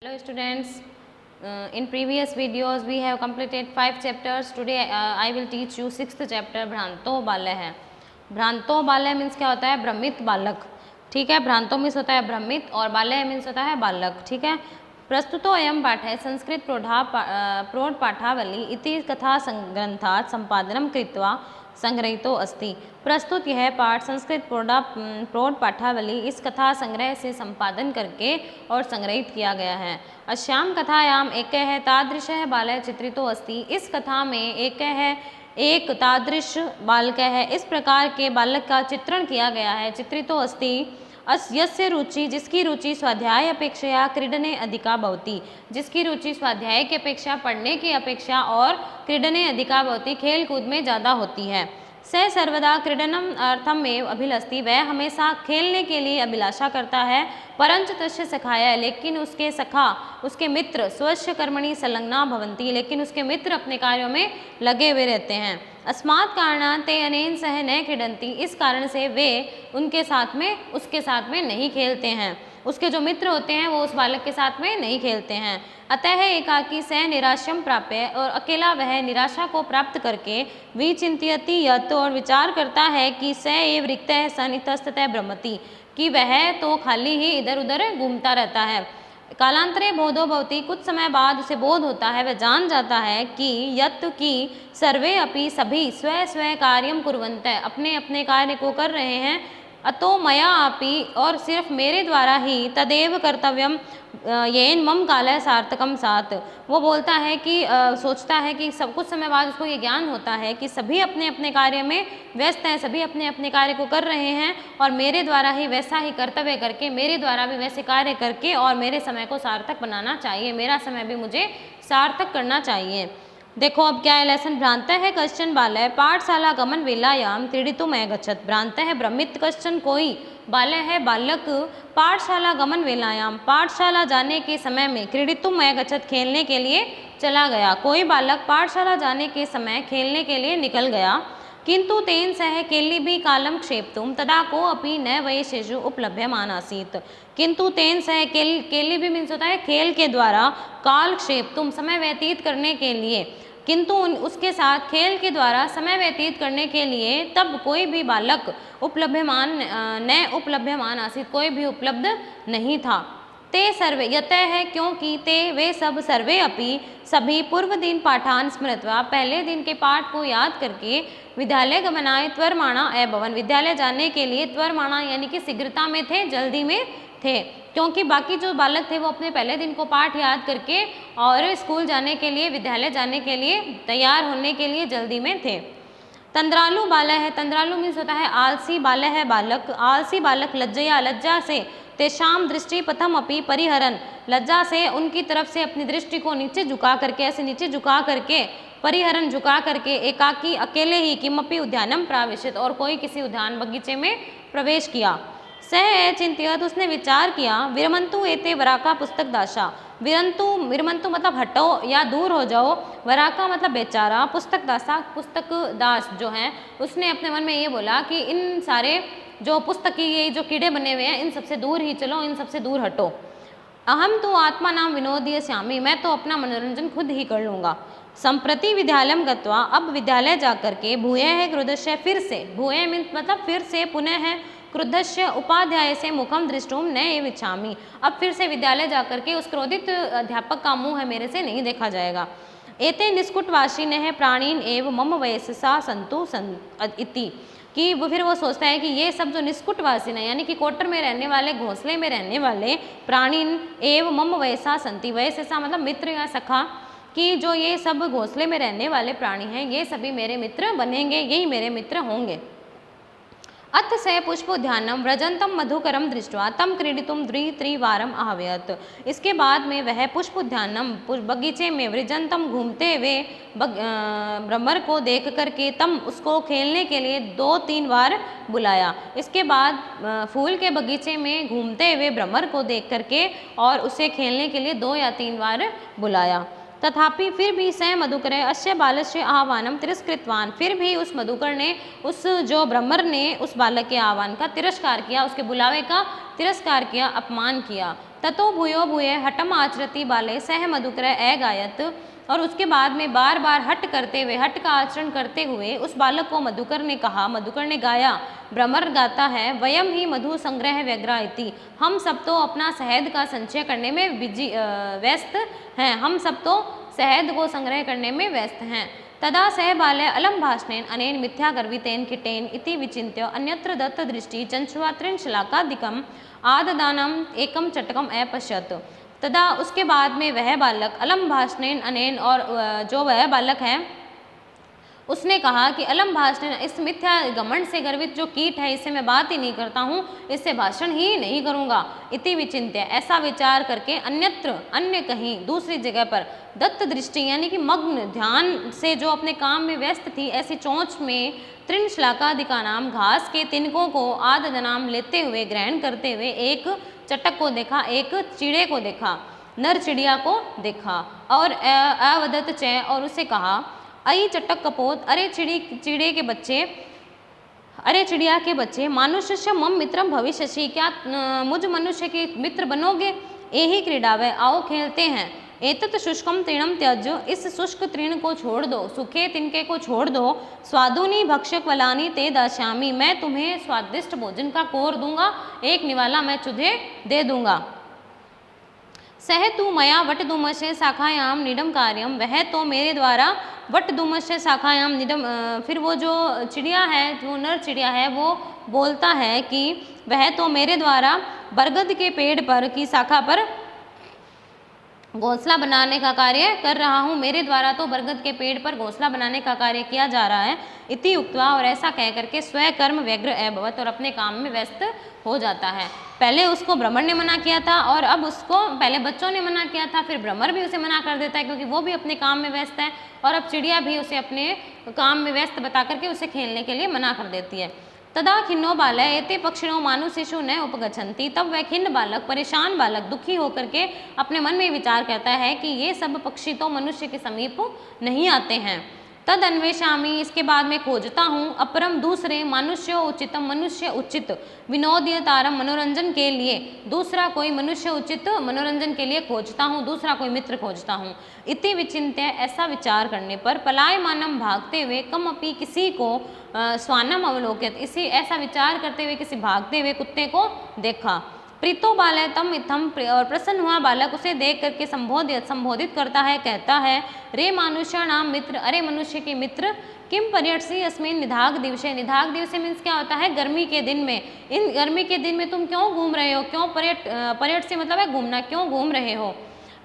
Hello students, in previous videos we have completed 5 chapters. Today I will teach you 6th chapter भ्रांतो बाल्य है। भ्रांतो बाल्य means क्या होता है? भ्रमित बालक। ठीक है, भ्रांतो मीन्स होता है भ्रमित और बाल्य मीन्स होता है बालक। ठीक है, प्रस्तुतो अयं पाठः संस्कृत प्रौढ़ पाठावली इति कथा ग्रंथात् संपादनं कृत्वा संग्रहितो अस्ति। प्रस्तुत यह पाठ संस्कृत प्रौढ़ पाठावली इस कथा संग्रह से संपादन करके और संग्रहित किया गया है। अस्यां कथायाम एकः तादृशः बालः चित्रितो अस्ति। इस कथा में एक तादृश बालक है, इस प्रकार के बालक का चित्रण किया गया है। चित्रितो अस्ति यस्य रुचि, जिसकी रुचि स्वाध्याय अपेक्षया क्रीडने अधिका भवति, जिसकी रुचि स्वाध्याय की अपेक्षा पढ़ने की अपेक्षा और क्रीडने अधिका भवति, खेल कूद में ज़्यादा होती है। स सर्वदा क्रीडनम अर्थम एव अभिलषति, वह हमेशा खेलने के लिए अभिलाषा करता है। परंच तस्य सखाय, लेकिन उसके सखा उसके मित्र स्वस्य कर्मणि संलग्ना भवन्ति, लेकिन उसके मित्र अपने कार्यों में लगे हुए रहते हैं। अस्मात् कारणात् ते अनेन सह न क्रीडन्ति, इस कारण से वे उसके साथ में नहीं खेलते हैं। उसके जो मित्र होते हैं वो उस बालक के साथ में नहीं खेलते हैं। अतः एकाकी स निराश्यम प्राप्य, और अकेला वह निराशा को प्राप्त करके विचिंत्यति यत्, और विचार करता है कि स एव रिक्तः सन इतस्ततः भ्रमति, कि वह तो खाली ही इधर उधर घूमता रहता है। कालांतरे बोधो भवति, कुछ समय बाद उसे बोध होता है, वह जान जाता है कि यत् की सर्वे अपि, सभी स्व स्व कार्यम कुर्वन्तः, अपने अपने कार्य को कर रहे हैं। अतो मया अपि, और सिर्फ मेरे द्वारा ही तदेव कर्तव्यम येन मम कालः सार्थकम साथ, वो बोलता है कि सोचता है कि सब कुछ समय बाद उसको ये ज्ञान होता है कि सभी अपने अपने कार्य में व्यस्त हैं, सभी अपने अपने कार्य को कर रहे हैं और मेरे द्वारा ही वैसा ही कर्तव्य करके, मेरे द्वारा भी वैसे कार्य करके और मेरे समय को सार्थक बनाना चाहिए, मेरा समय भी मुझे सार्थक करना चाहिए। देखो अब क्या है लेसन। भ्रांत है कश्चन बालः पाठशाला गमन वेलायाम क्रीडितुम अगच्छत्। भ्रांत है भ्रमित कश्चन कोई बालय है, बालक पाठशाला गमन वेलायाम, पाठशाला जाने के समय में क्रीडितुम अगच्छत्, खेलने के लिए चला गया। कोई बालक पाठशाला जाने के समय खेलने के लिए निकल गया। किंतु तेन सह केली भी कालम क्षेप्तुम तदा को अपि न वयसेषु उपलभ्यमान आसीत्। किंतु तेन सह केली भी मीन्स होता है खेल के द्वारा, काल क्षेप्तुम समय व्यतीत करने के लिए, किंतु उसके साथ खेल के द्वारा समय व्यतीत करने के लिए तब कोई भी बालक न उपलभ्यमान आसीत्, कोई भी उपलब्ध नहीं था। ते सर्वे यतः है, क्योंकि ते वे सब सर्वे अपि, सभी पूर्व दिन पाठान स्मृत्वा, पहले दिन के पाठ को याद करके विद्यालय गमनाय त्वरमाणा अभवन्, विद्यालय जाने के लिए त्वरमाणा यानी कि शीघ्रता में थे, जल्दी में थे। क्योंकि बाकी जो बालक थे वो अपने पहले दिन को पाठ याद करके और स्कूल जाने के लिए, विद्यालय जाने के लिए तैयार होने के लिए जल्दी में थे। तंद्रालु बालय है, तंद्रालु मीन्स होता है आलसी बालय है बालक, आलसी बालक लज्जया, लज्जा से, तेषाम दृष्टि पथम अपि परिहरन, लज्जा से उनकी तरफ से अपनी दृष्टि को नीचे झुका करके, ऐसे नीचे झुका करके, परिहरन झुका करके, एकाकी अकेले ही, किमपि उद्यानम प्राविशत, और कोई किसी उद्यान बगीचे में प्रवेश किया। सह चिंतित, उसने विचार किया, विरमंतु एते वराका पुस्तक दासा, विरमंतु मतलब हटो या दूर हो जाओ, वराका मतलब बेचारा, पुस्तक दासा पुस्तक दास जो है, उसने अपने मन में ये बोला कि इन सारे जो पुस्तक की ये जो कीड़े बने हुए हैं इन सबसे दूर ही चलो, इन सबसे दूर हटो। अहम तो आत्मा नाम विनोदीय श्यामी, मैं तो अपना मनोरंजन खुद ही कर लूँगा। संप्रति विद्यालयम गत्वा, अब विद्यालय जाकर के, भूय है क्रुद्धस्य, फिर से, भूय मीन्स मतलब फिर से, पुनः है क्रुद्धस्य उपाध्याय से मुखम दृष्टुम न एव इच्छामि, अब फिर से विद्यालय जाकर के उस क्रोधित अध्यापक का मुंह है मेरे से नहीं देखा जाएगा। एते निष्कुटवासिन है प्राणीन एव मम वयस्सा संतु इति, कि वो फिर वो सोचता है कि ये सब जो निष्कुटवासिन है यानी कि क्वार्टर में रहने वाले, घोंसले में रहने वाले, प्राणीन एव मम वयसा संति, वयस्सा मतलब मित्र या सखा, कि जो ये सब घोंसले में रहने वाले प्राणी हैं ये सभी मेरे मित्र बनेंगे, यही मेरे मित्र होंगे। अथ स पुष्पोद्यानम व्रजंतम मधुकरम दृष्ट्वा तम क्रीडितुम त्रिवारम आहवयत्। इसके बाद में वह पुष्पोद्यानम बगीचे में व्रजंतम घूमते हुए भ्रमर को देख करके तम उसको खेलने के लिए 2-3 बार बुलाया। इसके बाद फूल के बगीचे में घूमते हुए भ्रमर को देख करके और उसे खेलने के लिए 2 या 3 बार बुलाया। तथापि फिर भी स मधुकर अश्य बालस्य आह्वानम तिरस्कृतवान, फिर भी उस मधुकर ने, उस जो ब्रह्मर ने उस बालक के आह्वान का तिरस्कार किया, उसके बुलावे का तिरस्कार किया, अपमान किया। ततो भूयो भूये हठम आचरति बाले सह मधुकर अगायत। और उसके बाद में बार बार हट करते हुए, हट का आचरण करते हुए उस बालक को मधुकर ने कहा, मधुकर ने गाया, भ्रमर गाता है, वयम ही मधु संग्रह व्यग्रा इति, हम सब तो अपना शहद का संचय करने में व्यस्त हैं, हम सब तो शहद को संग्रह करने में व्यस्त हैं। तदा सह बाले अलम भाषणेन अनेन मिथ्या गर्वितेन किटेन इति विचिन्त्य अन्यत्र दत्त दृष्टि चंचुआ त्रिंशलाकादिकम आददानम एकम चटकम अपश्यत। तदा उसके बाद में वह बालक अलम भाषणेन अनेन, और जो वह बालक है उसने कहा कि अलम भाषणेन, इस मिथ्या घमंड से गर्वित जो कीट है इससे मैं बात ही नहीं करता हूँ, इससे भाषण ही नहीं करूँगा। इति विचिन्त्य, ऐसा विचार करके अन्यत्र, अन्य कहीं दूसरी जगह पर दत्त दृष्टि यानी कि मग्न ध्यान से जो अपने काम में व्यस्त थी, ऐसी चोंच में त्रिंशलाकादिका नाम घास के तिनकों को आदनाम लेते हुए, ग्रहण करते हुए एक चटक को देखा, एक चिड़े को देखा, नर चिड़िया को देखा। और अवदत च, और उसे कहा, अई चटक कपोत, अरे चिड़े के बच्चे, अरे चिड़िया के बच्चे, मानुष्य मम मित्रम भविष्यसि, क्या मुझ मनुष्य के मित्र बनोगे? एही क्रीडावे, आओ खेलते हैं। एतत शुष्कम तृणम त्यज, इस शुष्क तृण को छोड़ दो, सूखे तिनके को छोड़ दो। स्वादुनी भक्षक वलानी ते दास्यामि, मैं तुम्हें स्वादिष्ट भोजन का कोर दूंगा, एक निवाला मैं तुझे दे दूंगा। सह तू मया वटदुमस्य शाखायाम निडम कार्यम, वह तो मेरे द्वारा वटदुमस्य शाखायाम निडम, फिर वो जो चिड़िया है, जो नर चिड़िया है, वो बोलता है कि वह तो मेरे द्वारा बरगद के पेड़ पर की शाखा पर घोंसला बनाने का कार्य कर रहा हूँ, मेरे द्वारा तो बरगद के पेड़ पर घोंसला बनाने का कार्य किया जा रहा है। इति उक्त्वा, और ऐसा कह करके स्वकर्म व्यग्र अभवत, और अपने काम में व्यस्त हो जाता है। पहले उसको भ्रमर ने मना किया था, और अब उसको पहले बच्चों ने मना किया था, फिर भ्रमर भी उसे मना कर देता है क्योंकि वो भी अपने काम में व्यस्त है, और अब चिड़िया भी उसे अपने काम में व्यस्त बता करके उसे खेलने के लिए मना कर देती है। तदा खिन्नो बालय एते पक्षिणों मानुषेषु न उपगच्छन्ति, तब वह खिन्न बालक, परेशान बालक, दुखी होकर के अपने मन में विचार करता है कि ये सब पक्षी तो मनुष्य के समीप नहीं आते हैं। तद अन्वेषामि, इसके बाद में खोजता हूँ, अपरम दूसरे, मनुष्य उचितम, मनुष्य उचित, विनोदयतारम, मनोरंजन के लिए, दूसरा कोई मनुष्य उचित मनोरंजन के लिए खोजता हूँ, दूसरा कोई मित्र खोजता हूँ। इति विचिन्त्य, ऐसा विचार करने पर, पलायमानम, भागते हुए, कम अपी, किसी को, स्वानम अवलोकित, इसी ऐसा विचार करते हुए किसी भागते हुए कुत्ते को देखा। प्रीतो बालय तम इथम, और प्रसन्न हुआ बालक उसे देख करके संबोधित करता है, कहता है, रे मानुष्य नाम मित्र, अरे मनुष्य के मित्र, किम पर्यटसी अस्मिन निधाग दिवसे, निधाग दिवसे मीन्स क्या होता है? गर्मी के दिन में, इन गर्मी के दिन में तुम क्यों घूम रहे हो? क्यों पर्यट से मतलब है घूमना, क्यों घूम रहे हो?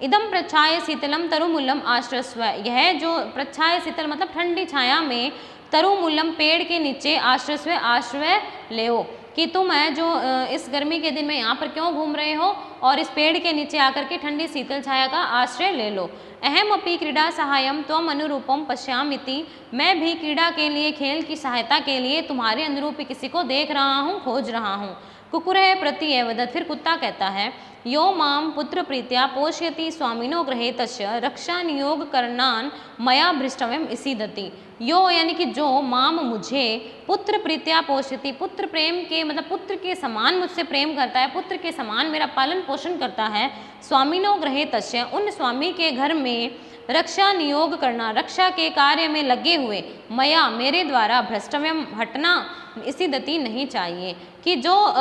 इदम प्रच्छाय शीतलम तरुमूलम आश्रस्व, यह जो प्रच्छाय शीतल मतलब ठंडी छाया में, तरुमूलम पेड़ के नीचे, आश्रस्व आश्रय लेओ, कि तुम है जो इस गर्मी के दिन में यहाँ पर क्यों घूम रहे हो, और इस पेड़ के नीचे आकर के ठंडी शीतल छाया का आश्रय ले लो। अहम अपि क्रीड़ा सहायम त्वम अनुरूपम पश्यामिति, मैं भी क्रीड़ा के लिए, खेल की सहायता के लिए तुम्हारे अनुरूप किसी को देख रहा हूँ, खोज रहा हूँ। कुकुरः प्रति एवदत्, फिर कुत्ता कहता है, यो माम पुत्र प्रीत्या पोषयति स्वामिनो गृहे तस्य रक्षा नियोग करणान मया भ्रष्टव्यम इसीदति। यो यानी कि जो, माम मुझे, पुत्र प्रीत्या पोषयति, पुत्र प्रेम के मतलब पुत्र के समान मुझसे प्रेम करता है, पुत्र के समान मेरा पालन पोषण करता है। स्वामिनो गृहे तस्य, उन स्वामी के घर में, रक्षा नियोग करना, रक्षा के कार्य में लगे हुए, मया मेरे द्वारा, भ्रष्टव्यम हटना, इसी दति नहीं चाहिए, कि जो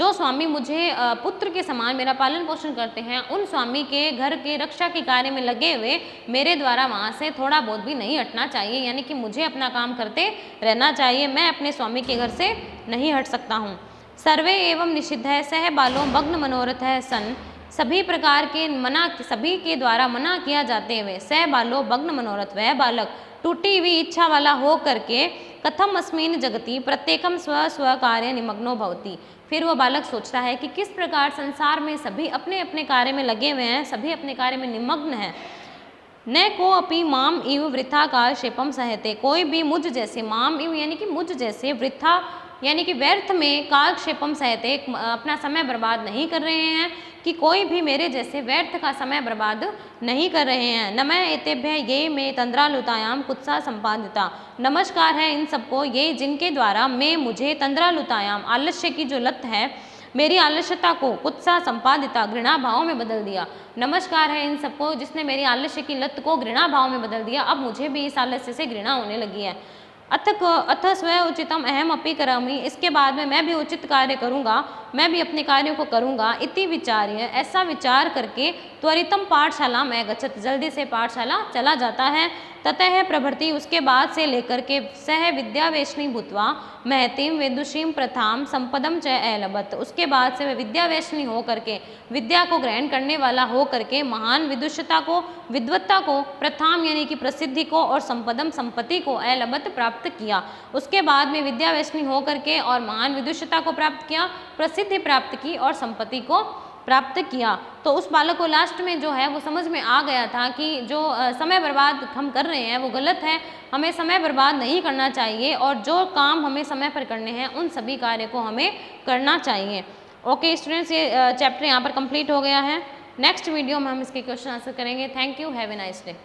स्वामी मुझे पुत्र के समान मेरा पालन पोषण करते हैं, उन स्वामी के घर के रक्षा के कार्य में लगे हुए मेरे द्वारा वहाँ से थोड़ा बहुत भी नहीं हटना चाहिए, यानी कि मुझे अपना काम करते रहना चाहिए, मैं अपने स्वामी के घर से नहीं हट सकता हूँ। सर्वे एवं निषिद्ध है सह बालो मग्न मनोरथ है सन, सभी प्रकार के सभी के द्वारा मना किया जाते हुए, सह बालो मग्न मनोरथ, वह बालक टूटी हुई इच्छा वाला हो करके, कथम अस्मिन जगति प्रत्येकम स्व स्व कार्य निमग्नो भवति, फिर वो बालक सोचता है कि किस प्रकार संसार में सभी अपने अपने कार्य में लगे हुए हैं, सभी अपने कार्य में निमग्न हैं। न को अपि माम इव वृथा कालक्षेपम सहते, कोई भी मुझ जैसे, माम इव यानी कि मुझ जैसे, वृथा यानी कि व्यर्थ में, कालक्षेपम सहते अपना समय बर्बाद नहीं कर रहे हैं, कि कोई भी मेरे जैसे व्यर्थ का समय बर्बाद नहीं कर रहे हैं। न मैं एतेभ्य ये में तंद्रालुतायाम कुत्सा संपादिता, नमस्कार है इन सबको, ये जिनके द्वारा मैं मुझे तंद्रालुतायाम, आलस्य की जो लत है, मेरी आलस्यता को कुत्सा संपादिता घृणा भाव में बदल दिया। नमस्कार है इन सबको जिसने मेरी आलस्य की लत को घृणा भाव में बदल दिया। अब मुझे भी इस आलस्य से घृणा होने लगी है। अथ स्व उचितम अहम अपि करोमि, इसके बाद में मैं भी उचित कार्य करूँगा, मैं भी अपने कार्यों को करूँगा। इति विचार्य, ऐसा विचार करके त्वरितम पाठशाला में गच्छत, जल्दी से पाठशाला चला जाता है। ततः प्रभृति, उसके बाद से लेकर के सह विद्यावेशनी भूत्वा महतीम विदुषीम प्रथाम संपदम च अलभत, उसके बाद से वह विद्यावेशनी हो करके, विद्या को ग्रहण करने वाला हो करके महान विदुषता को, विद्वत्ता को, प्रथाम यानी कि प्रसिद्धि को, और संपदम संपत्ति को अलभत प्राप्त किया। उसके बाद में विद्यावेशनी हो करके और महान विदुषता को प्राप्त किया, प्रसिद्धि प्राप्त की और संपत्ति को प्राप्त किया। तो उस बालक को लास्ट में जो है वो समझ में आ गया था कि जो समय बर्बाद हम कर रहे हैं वो गलत है, हमें समय बर्बाद नहीं करना चाहिए और जो काम हमें समय पर करने हैं उन सभी कार्य को हमें करना चाहिए। ओके स्टूडेंट्स, ये चैप्टर यहाँ पर कंप्लीट हो गया है। नेक्स्ट वीडियो में हम इसके क्वेश्चन आंसर करेंगे। Thank you, have a nice day.